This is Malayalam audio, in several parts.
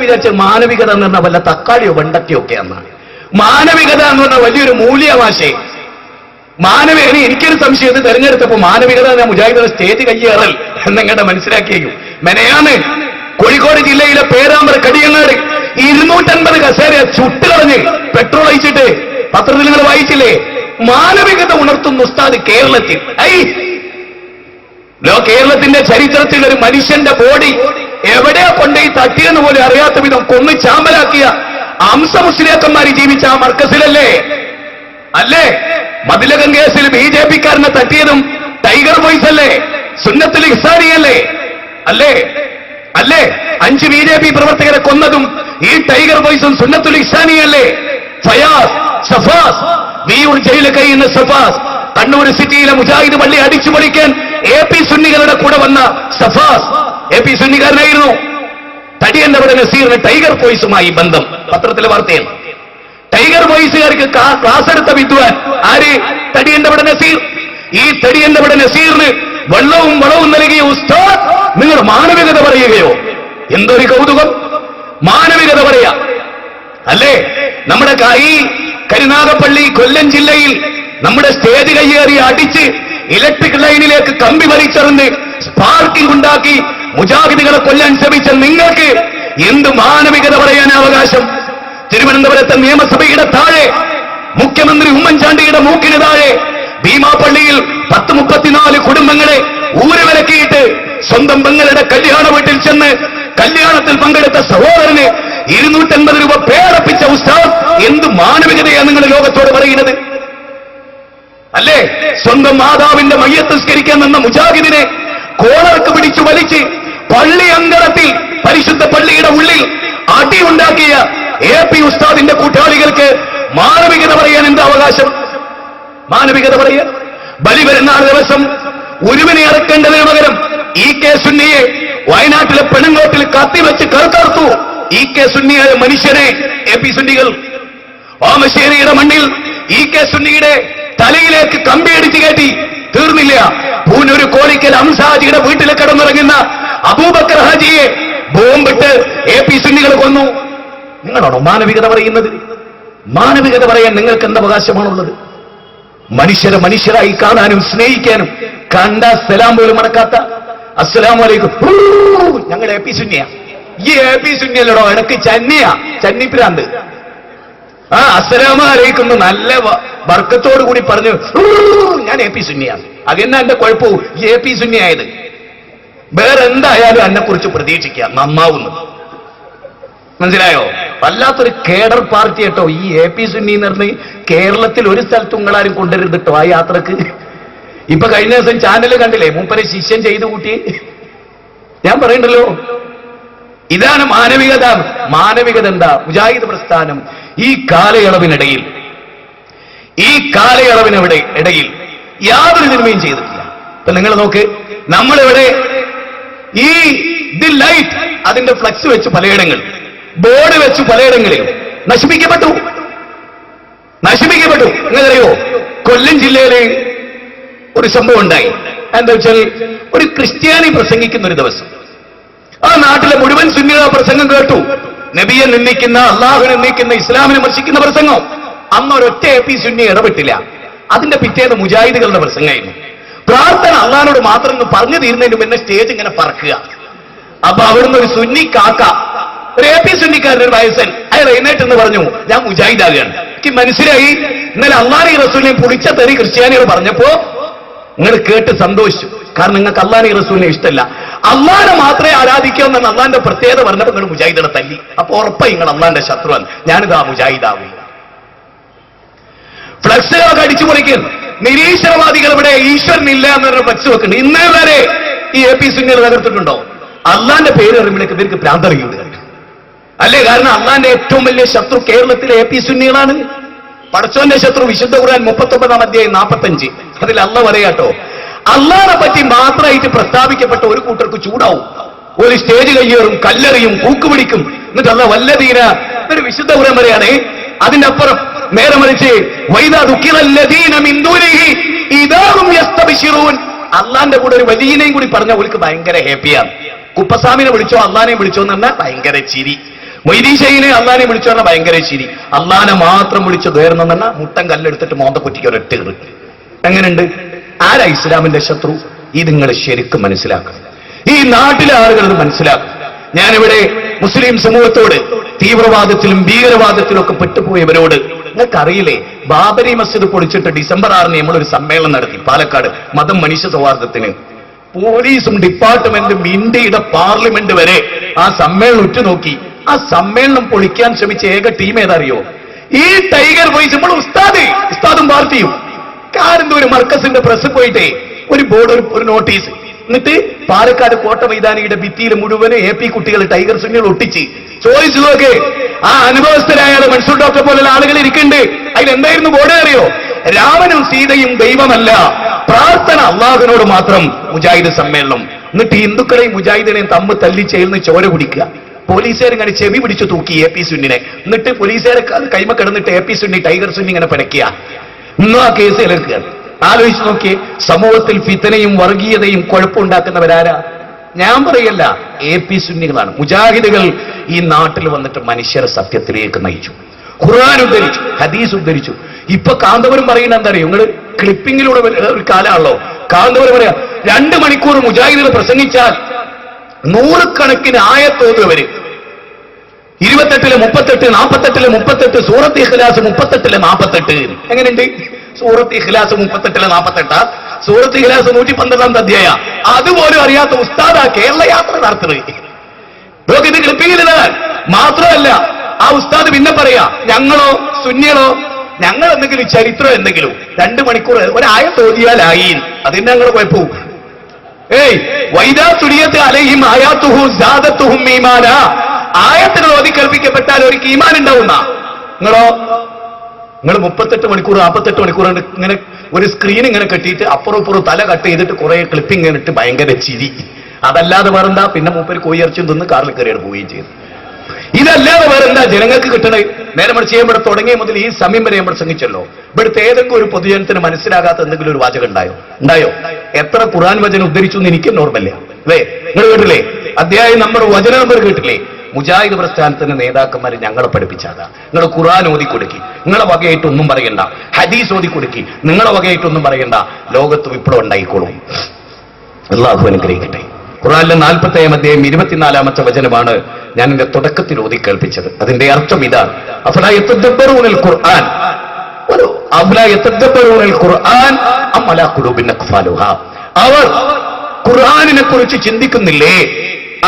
വിചാരിച്ച മാനവികത എന്ന് പറഞ്ഞാൽ വല്ല തക്കാളിയോ വെണ്ടക്കയോ ഒക്കെ എന്നാണ്. മാനവികത എന്ന് പറഞ്ഞാൽ വലിയൊരു മൂല്യവാശേ. മാനവികത എനിക്കൊരു സംശയം, ഇത് തെരഞ്ഞെടുത്തപ്പോ മാനവികത ഞാൻ മുജാഹിദുടെ സ്റ്റേജ് കയ്യേറൽ എന്നെങ്ങടെ മനസ്സിലാക്കിയേക്കും. മെനയാന്ന് കോഴിക്കോട് ജില്ലയിലെ പേരാമ്പ്ര കടിയങ്ങാട് 250 കസേര ചുട്ടുകളഞ്ഞ് പെട്രോൾ ഒഴിച്ചിട്ട് പത്രത്തിൽ നിങ്ങൾ വായിച്ചില്ലേ? മാനവികത ഉണർത്തുന്ന ഉസ്താദ് കേരളത്തിൽ. കേരളത്തിന്റെ ചരിത്രത്തിൽ ഒരു മനുഷ്യന്റെ ബോഡി എവിടെയാ കൊണ്ടുപോയി തട്ടിയെന്ന് പോലും അറിയാത്ത വിധം കൊന്ന് ചാമ്പലാക്കിയ അംസ മുസ്ലിയാക്കന്മാര് ജീവിച്ച ആ മർക്കസിലല്ലേ? അല്ലേ? മതിലകം കേസിൽ BJP-ക്കാരനെ തട്ടിയതും ടൈഗർ ബോയ്സ് അല്ലേ? സുന്നത്തുൽ ഇഹ്സാനിയല്ലേ? അല്ലേ? അല്ലേ? 5 BJP പ്രവർത്തകരെ കൊന്നതും ഈ ടൈഗർ ബോയ്സും സുന്നത്തുൽ ഇഹ്സാനിയല്ലേ? ഫയാസ്, സഫാസ്, വിയൂർ ജയിലിൽ കഴിയുന്ന സഫാസ്, കണ്ണൂർ സിറ്റിയിലെ മുജാഹിദ് പള്ളി അടിച്ചു പൊളിക്കാൻ AP സുന്നികളുടെ കൂടെ വന്ന സഫാസ് AP സുന്നിക്കാരനായിരുന്നു. തടിയന്റെ നസീറിന് ടൈഗർ ബോയ്സുമായി ബന്ധം പത്രത്തിലെ വാർത്തയാണ്. ടൈഗർ ബോയ്സുകാർക്ക് ക്ലാസ് എടുത്ത വിദ്വാൻ ആര്? തടിയന്റെ നസീർ. ഈ തടിയന്റെ നസീറിന് വെള്ളവും വളവും നൽകിയ ഉസ്താദ് നിങ്ങൾ മാനവികത പറയുകയോ? എന്തൊരു കൗതുകം! മാനവികത പറയാ അല്ലേ? നമ്മുടെ ഈ കരുനാഗപ്പള്ളി കൊല്ലം ജില്ലയിൽ നമ്മുടെ സ്റ്റേജ് കയ്യേറി അടിച്ച് ഇലക്ട്രിക് ലൈനിലേക്ക് കമ്പി വലിച്ചെറിഞ്ഞ് സ്പാർക്കിംഗ് ഉണ്ടാക്കി മുജാഹിദുകളെ കൊല്ലാൻ ശ്രമിച്ച നിങ്ങൾക്ക് എന്ത് മാനവികത പറയാൻ അവകാശം? തിരുവനന്തപുരത്തെ നിയമസഭയുടെ താഴെ മുഖ്യമന്ത്രി ഉമ്മൻചാണ്ടിയുടെ മൂക്കിന് താഴെ ഭീമാപള്ളിയിൽ 10-34 കുടുംബങ്ങളെ ഊരുവിലക്കിയിട്ട് സ്വന്തം പെങ്ങളുടെ കല്യാണ വീട്ടിൽ ചെന്ന് കല്യാണത്തിൽ പങ്കെടുത്ത സഹോദരന് 250 രൂപ പേടപ്പിച്ച ഉസ്താദ് എന്ത് മാനവികതയാണ് നിങ്ങൾ ലോകത്തോട് പറയുന്നത്? അല്ലേ? സ്വന്തം മാതാവിന്റെ മയ്യത്ത് നിസ്കരിക്കാൻ നിന്ന മുജാഹിദിനെ കോളർക്ക് പിടിച്ചു വലിച്ച് പള്ളി അങ്കണത്തിൽ പരിശുദ്ധ പള്ളിയുടെ ഉള്ളിൽ അടിയുണ്ടാക്കിയ AP ഉസ്താദിന്റെ കൂട്ടാളികൾക്ക് മാനവികത പറയാൻ എന്താ അവകാശം? മാനവികത പറയാൻ ബലിപെരുന്നാൾ ദിവസം ഉരുവിനെ ഇറക്കേണ്ടതിന് പകരം EK സുന്നിയെ വയനാട്ടിലെ പെണ്ണുങ്കോട്ടിൽ കത്തിവെച്ച് കറുത്തർത്തു. EK സുന്നിയായ മനുഷ്യനെ AP സുന്നികൾ ഓമശ്ശേരിയുടെ മണ്ണിൽ EK സുന്നിയുടെ തലയിലേക്ക് കമ്പിയടിച്ചു കയറ്റി. തീർന്നില്ല, പൂനൂര് കോളിക്കൽ അംസാജിയുടെ വീട്ടിൽ കിടന്നിറങ്ങുന്ന അബൂബക്കർ ഹാജിയെ ബോംബിട്ട് AP സുന്നികൾ കൊന്നു. നിങ്ങളാണോ മാനവികത പറയുന്നത്? മാനവികത പറയാൻ നിങ്ങൾക്ക് എന്ത് അവകാശമാണുള്ളത്? മനുഷ്യരെ മനുഷ്യരായി കാണാനും സ്നേഹിക്കാനും കണ്ട സലാം പോലും മടക്കാത്ത അസ്സലാമു അലൈക്കും ഞങ്ങൾ AP സുന്നിയ. ഈ AP സുന്നിയല്ലടോ, എനക്ക് ചന്നിയാ, ചന്നിപ്രാന്ത്. അസ്സലാമു അലൈക്കും നല്ല ബർക്കത്തോടു കൂടി പറഞ്ഞു ഞാൻ AP സുന്നിയാണ്. അതെന്നാ എന്റെ കുഴപ്പവും ഈ AP സുന്നിയായത്? വേറെ എന്തായാലും എന്നെ കുറിച്ച് പ്രതീക്ഷിക്കാം, നന്നാവുന്നു. മനസ്സിലായോ? വല്ലാത്തൊരു കേഡർ പാർട്ടി കേട്ടോ ഈ AP സുന്നി എന്ന് പറഞ്ഞ്. കേരളത്തിൽ ഒരു സ്ഥലത്തും നിങ്ങളാരും കൊണ്ടുവരുന്നത് കേട്ടോ ആ യാത്രക്ക്. ഇപ്പൊ കഴിഞ്ഞ ദിവസം ചാനല് കണ്ടില്ലേ, മൂപ്പരെ ശിഷ്യൻ ചെയ്തു കൂട്ടി. ഞാൻ പറയണ്ടല്ലോ, ഇതാണ് മാനവികത. മാനവികത എന്താ? മുജാഹിദ് പ്രസ്ഥാനം ഈ കാലയളവിനിടയിൽ യാതൊരു തിന്മയും ചെയ്തിട്ടില്ല. ഇപ്പൊ നിങ്ങൾ നോക്ക്, നമ്മളിവിടെ ഈ ദി ലൈറ്റ് അതിന്റെ ഫ്ലക്സ് വെച്ച് പലയിടങ്ങളിൽ, ബോർഡ് വെച്ച് പലയിടങ്ങളിൽ നശിപ്പിക്കപ്പെട്ടു. നിങ്ങൾക്കറിയോ, കൊല്ലം ജില്ലയിലെ ഒരു സംഭവം ഉണ്ടായി. എന്താ വെച്ചാൽ, ഒരു ക്രിസ്ത്യാനി പ്രസംഗിക്കുന്ന ഒരു ദിവസം ആ നാട്ടിലെ മുഴുവൻ സുന്നികളുടെ പ്രസംഗം കേട്ടു. നബിയെ നിന്ദിക്കുന്ന, അള്ളാഹുവിനെ നിന്ദിക്കുന്ന, ഇസ്ലാമിനെ വിമർശിക്കുന്ന പ്രസംഗം. അന്ന് ഒരൊറ്റ AP സുന്നി ഇടപെട്ടില്ല. അതിന്റെ പിറ്റേന്ന് മുജാഹിദുകളുടെ പ്രസംഗമായിരുന്നു. പ്രാർത്ഥന അള്ളാഹിനോട് മാത്രം എന്ന് പറഞ്ഞു തീരുന്നതിന് മുന്നേ സ്റ്റേജ് ഇങ്ങനെ പറക്കുക. അപ്പൊ അവിടുന്ന് ഒരു സുന്നി കാക്ക, ഒരു AP സുന്നിക്കാരൻ വയസ്സൻ, അയാൾ എഴുന്നേറ്റെന്ന് പറഞ്ഞു ഞാൻ മുജാഹിദാകുകയാണ്. എനിക്ക് മനസ്സിലായി ഇന്നലെ അള്ളാഹി റസൂലിനെ പൊളിച്ച തെറി ക്രിസ്ത്യാനികൾ പറഞ്ഞപ്പോ നിങ്ങൾ കേട്ട് സന്തോഷിച്ചു. കാരണം നിങ്ങൾക്ക് അള്ളാഹി റസൂലിനെ ഇഷ്ടമല്ല, അള്ളാഹിനെ മാത്രമേ ആരാധിക്കാമെന്നാണ് അള്ളാഹിന്റെ പ്രത്യേകത പറഞ്ഞപ്പോ നിങ്ങൾ മുജാഹിദിനെ തല്ലി. അപ്പൊ ഉറപ്പായി നിങ്ങൾ അള്ളാഹിന്റെ ശത്രുവാണ്. ഞാനിതാ മുജാഹിദാവുക. ഫ്ലക്സുകളൊക്കെ അടിച്ചു പൊളിക്കും. നിരീശ്വരവാദികൾ ഇവിടെ ഈശ്വരനില്ല എന്നൊരു ഫ്ലക്സ് വെക്കുന്നുണ്ട്. ഇന്നേ വരെ ഈ AP സുന്നികൾ തകർത്തിട്ടുണ്ടോ? അള്ളാന്റെ പേര് അറിയുമ്പോഴേക്ക് ഇവർക്ക് ഭ്രാന്തറിയുണ്ട്. അല്ലേ? കാരണം അള്ളാന്റെ ഏറ്റവും വലിയ ശത്രു കേരളത്തിലെ AP സുന്നികളാണ്. പടച്ചോന്റെ ശത്രു വിശുദ്ധ ഖുർആൻ 39-ാം അധ്യായം 45 അതിൽ അള്ളാഹ് പറയാട്ടോ, അള്ളാഹിനെ പറ്റി മാത്രമായിട്ട് പ്രസ്താവിക്കപ്പെട്ട ഒരു കൂട്ടർക്ക് ചൂടാവും. ഒരു സ്റ്റേജ് കയ്യേറും, കല്ലെറിയും, കൂക്കുപിടിക്കും. എന്നിട്ട് അള്ളാഹ് വല്ലദീന ഒരു വിശുദ്ധ ഖുർആൻ പറയാണ്. അതിന്റെ അപ്പുറം നേരെ മറിച്ച് വൈദാ ദുഃഖിറല്ലദീന മിൻ ദൂനിഹി ഇദാഹും യസ്തബശിറൂൻ, അള്ളാന്റെ കൂടെ ഒരു വലിയനെയും കൂടി പറഞ്ഞ ഓൾക്ക് ഭയങ്കര ഹാപ്പിയാണ്. കുപ്പസ്വാമിനെ വിളിച്ചോ അള്ളാഹിനെ വിളിച്ചോ എന്ന് പറഞ്ഞാൽ ഭയങ്കര ചിരി. മൊയ്തീശയിനെ അള്ളാനെ വിളിച്ചു പറഞ്ഞാൽ ഭയങ്കര ശരി. അള്ളാനെ മാത്രം വിളിച്ചു കയറുന്ന പറഞ്ഞാൽ മുട്ടൻ കല്ലെടുത്തിട്ട് മോന്ത കുറ്റിക്ക് ഒരൊറ്റ കയറി. എങ്ങനെയുണ്ട്? ആരാ ഇസ്ലാമിന്റെ ശത്രു? ഇത് നിങ്ങൾ ശരിക്കും മനസ്സിലാക്കണം. ഈ നാട്ടിലെ ആളുകൾ ഇത് മനസ്സിലാക്കും. ഞാനിവിടെ മുസ്ലിം സമൂഹത്തോട് തീവ്രവാദത്തിലും ഭീകരവാദത്തിലും ഒക്കെ പെട്ടുപോയവരോട്, നിങ്ങൾക്കറിയില്ലേ, ബാബരി മസ്ജിദ് പൊളിച്ചിട്ട് ഡിസംബർ 6 നമ്മളൊരു സമ്മേളനം നടത്തി പാലക്കാട്, മതം മനുഷ്യ സൗഹാർദ്ദത്തിന്. പോലീസും ഡിപ്പാർട്ട്മെന്റും ഇന്ത്യയുടെ പാർലമെന്റ് വരെ ആ സമ്മേളനം ഉറ്റുനോക്കി. ആ സമ്മേളനം പൊളിക്കാൻ ശ്രമിച്ച ഏക ടീം ഏതറിയോ? ഈ ടൈഗർ വോയിസ് നമ്മൾ ഉസ്താദും പാർട്ടിയും കാരന്തൂര് മർക്കസിന്റെ പ്രസ് പോയിട്ടേ ഒരു ബോർഡ്, ഒരു നോട്ടീസ്, എന്നിട്ട് പാലക്കാട് കോട്ട മൈതാനിയുടെ ഭിത്തിയിൽ മുഴുവനും AP കുട്ടികൾ ടൈഗർ സുന്നികൾ ഒട്ടിച്ച് ചോദിച്ചു നോക്ക്. ആ അനുഭവസ്ഥരായ മൻസൂർ ഡോക്ടർ പോലുള്ള ആളുകൾ ഇരിക്കുന്നുണ്ട്. അതിലെന്തായിരുന്നു ബോർഡ് അറിയോ? രാമനും സീതയും ദൈവമല്ല, പ്രാർത്ഥന അള്ളാഹുവിനോട് മാത്രം. മുജാഹിദ് സമ്മേളനം. എന്നിട്ട് ഹിന്ദുക്കളെയും മുജാഹിദിനെയും തമ്മിൽ തല്ലിച്ചേർന്ന് ചോര കുടിക്കുക. പോലീസുകാർ ഇങ്ങനെ ചെവി പിടിച്ചു തൂക്കി AP സുന്നിനെ. എന്നിട്ട് പോലീസുകാരെ കൈമ കിടന്നിട്ട് AP സുന്നി ടൈഗർ സുന്നി ഇങ്ങനെ പിടയ്ക്കുക. ഇന്നും ആ കേസ് എതിർക്കുക. ആലോചിച്ച് നോക്കിയേ, സമൂഹത്തിൽ ഫിത്തനയും വർഗീയതയും കുഴപ്പമുണ്ടാക്കുന്നവരാരാ? ഞാൻ പറയല്ല, AP സുന്നികളാണ്. മുജാഹിദുകൾ ഈ നാട്ടിൽ വന്നിട്ട് മനുഷ്യരെ സത്യത്തിലേക്ക് നയിച്ചു. ഖുർആൻ ഉദ്ധരിച്ചു, ഹദീസ് ഉദ്ധരിച്ചു. ഇപ്പൊ കാന്തപുരം പറയുന്ന എന്താ അറിയോ? നിങ്ങള് ക്ലിപ്പിങ്ങിലൂടെ ഒരു കാലമാണല്ലോ. കാന്തപുരം പറയാ 2 മണിക്കൂർ മുജാഹിദുകൾ പ്രസംഗിച്ചാൽ 100 കണക്കിന് ആയത്തോതുവര് 28-ലെ 38, 48-ലെ 38, സൂറത്ത് ഇഖ്ലാസ് 38-ലെ 48. എങ്ങനെയുണ്ട്? സൂറത്ത് ഇഖ്ലാസ് 38-ലെ 48, സൂറത്ത് ഇഖ്ലാസ് 112 അധ്യായ. അതുപോലും അറിയാത്ത ഉസ്താദാ കേരള യാത്ര നടത്തുന്നത്. നോക്ക്, ഇത് ക്ലിപ്പിങ്ങിലിടാൻ മാത്രമല്ല, ആ ഉസ്താദ് പിന്നെ പറയാ, ഞങ്ങളോ സുന്നികളോ ഞങ്ങൾ എന്തെങ്കിലും ചരിത്രം എന്തെങ്കിലും 2 മണിക്കൂർ ഒരായത്തോതിയാലായി, അതിന് ഞങ്ങൾ കുഴപ്പവും. വൈദാ തുരിയത്ത് അലൈഹിം ആയാത്തുഹു സാദത്തുഹും ഈമാന. ആയത്തുകൾ ഓതി കൽപ്പിക്കപ്പെട്ടാൽ ഒരു ഈമാൻ ഉണ്ടാവുന്ന. നിങ്ങൾ 38 മണിക്കൂർ 48 മണിക്കൂർ ഇങ്ങനെ ഒരു സ്ക്രീൻ ഇങ്ങനെ കെട്ടിയിട്ട് അപ്പുറം ഇപ്പുറം തല കട്ട് ചെയ്തിട്ട് കുറെ ക്ലിപ്പിംഗ് ഇട്ട് ഭയങ്കര ചിരി. അതല്ലാതെ വേറെന്താ? പിന്നെ മൂപ്പര് കോയിറച്ചും തിന്ന് കാറിൽ കയറിയാണ് പോവുകയും ചെയ്തു. ഇതല്ലാതെ വേറെന്താ ജനങ്ങൾക്ക് കിട്ടണേ? നേരെ മറിച്ച് ഇവിടെ തുടങ്ങിയ മുതൽ ഈ സമയം വരെ നമ്മൾ പ്രസംഗിച്ചല്ലോ. ഇവിടുത്തെ ഏതെങ്കിലും ഒരു പൊതുജനത്തിന് മനസ്സിലാകാത്ത എന്തെങ്കിലും ഒരു വാചകം ഉണ്ടായോ? എത്ര ഖുർആൻ വചനം ഉദ്ധരിച്ചു എന്ന് എനിക്ക് നോർമല്ല. അല്ലേ? നിങ്ങൾ കേട്ടില്ലേ? അധ്യായം നമ്മുടെ വചന നമ്പർ കേട്ടില്ലേ? മുജാഹിദ് പ്രസ്ഥാനത്തിന്റെ നേതാക്കന്മാരെ ഞങ്ങളെ പഠിപ്പിച്ചാതാ. നിങ്ങൾ ഖുർആൻ ഓതി കൊടുക്കി, നിങ്ങളെ വകയായിട്ടൊന്നും പറയണ്ട. ഹദീസ് ഓതി കൊടുക്കി, നിങ്ങളെ വകയായിട്ടൊന്നും പറയണ്ട. ലോകത്ത് വിപ്ലവം ഉണ്ടായിക്കോളും. അല്ലാഹു അനുഗ്രഹിക്കട്ടെ. ഖുർആനിലെ 40-ാം അധ്യായം 24-ാമത്തെ വചനമാണ് ഞാൻ എന്റെ തുടക്കത്തിൽ ഓതി കേൾപ്പിച്ചത്. അതിന്റെ അർത്ഥം ഇതാണ്: അഫലാ യതദബ്ബറൂനൽ ഖുർആൻ അഫലാ യതദബ്ബറൂനൽ ഖുർആൻ അം അലാ ഖുലൂബിൻ അഖ്ഫാലുഹാ. അവർ ഖുർആനിനെ കുറിച്ച് ചിന്തിക്കുന്നില്ലേ?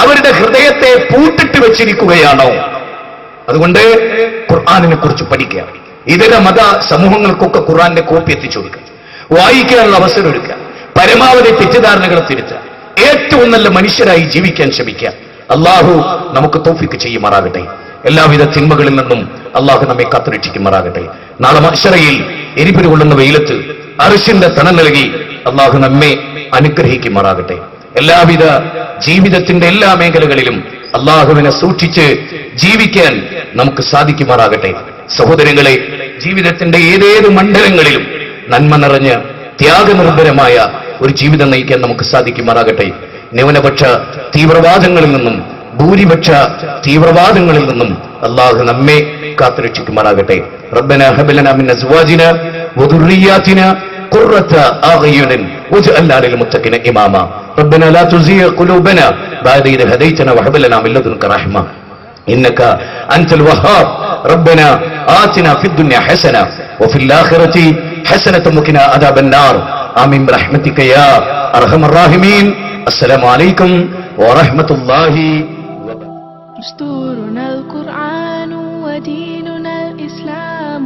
അവരുടെ ഹൃദയത്തെ പൂട്ടിട്ട് വെച്ചിരിക്കുകയാണോ? അതുകൊണ്ട് ഖുർആനിനെ കുറിച്ച് പഠിക്കുക. ഇതര മത സമൂഹങ്ങൾക്കൊക്കെ ഖുർആന്റെ കോപ്പി എത്തിച്ചു കൊടുക്കുക, വായിക്കാനുള്ള അവസരം എടുക്കുക, പരമാവധി തെറ്റിദ്ധാരണകളെ തിരുത്തുക, ഏറ്റവും നല്ല മനുഷ്യരായി ജീവിക്കാൻ ശ്രമിക്കുക. അള്ളാഹു നമുക്ക് തൗഫീഖ് ചെയ്യുമാറാകട്ടെ. എല്ലാവിധ തിന്മകളിൽ നിന്നും അള്ളാഹു നമ്മെ കാത്തുരക്ഷിക്കുമാറാകട്ടെ. നാളെ മഹ്ശറയിൽ എരിപിരി കൊള്ളുന്ന വെയിലത്ത് അർശിന്റെ തണൽ നൽകി അള്ളാഹു നമ്മെ അനുഗ്രഹിക്കുമാറാകട്ടെ. എല്ലാവിധ ജീവിതത്തിന്റെ എല്ലാ മേഖലകളിലും അള്ളാഹുവിനെ സൂക്ഷിച്ച് ജീവിക്കാൻ നമുക്ക് സാധിക്കുമാറാകട്ടെ. സഹോദരങ്ങളെ, ജീവിതത്തിന്റെ ഏതേത് മണ്ഡലങ്ങളിലും നന്മ നിറഞ്ഞ് ത്യാഗനിർഭരമായ ഒരു ജീവിതം നയിക്കാൻ നമുക്ക് സാധിക്കുമാറാകട്ടെ. ന്യൂനപക്ഷ തീവ്രവാദങ്ങളിൽ നിന്നും ഭൂരിപക്ഷ തീവ്രവാദങ്ങളിൽ നിന്നും അള്ളാഹു നമ്മെ കാത്തുരക്ഷിക്കുമാറാകട്ടെ. റബ്ബനാ ഹബ് ലനാ മിൻ അസ്വാജിനാ വദുർരിയാതിനാ ഖുർറത അഅ്യുനിൻ വജ്അൽനാ ലിൽമുത്തഖീന ഇമാമാ. റബ്ബനാ ലാ തുസിഗ് ഖുലൂബനാ ബഅദ ഇദ് ഹദൈതനാ വഹബ് ലനാ മിൻ ലദുൻക റഹ്മ ഇന്നക അൻതൽ വഹാബ്. റബ്ബനാ ആതിനാ ഫിദ് ദുനിയ ഹസന വഫിൽ ആഖിറതി ഹസനത വഖിനാ അദാബൻ നാർ. ആമീൻ ബിറഹ്മതിക യാ അർഹമർ റഹീമീൻ. السلام عليكم ورحمة الله وبركاته. دستورنا القرآن وديننا الإسلام،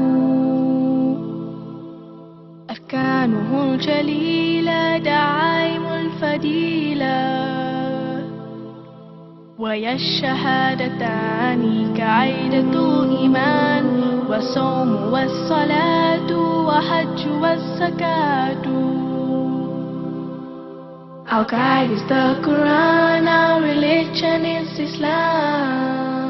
أركانه الجليلة دعائم الفضيلة، ويا الشهادتان كعيدة إيمان، والصوم والصلاة وحج والزكاة. Our guide is the Quran, our religion is Islam.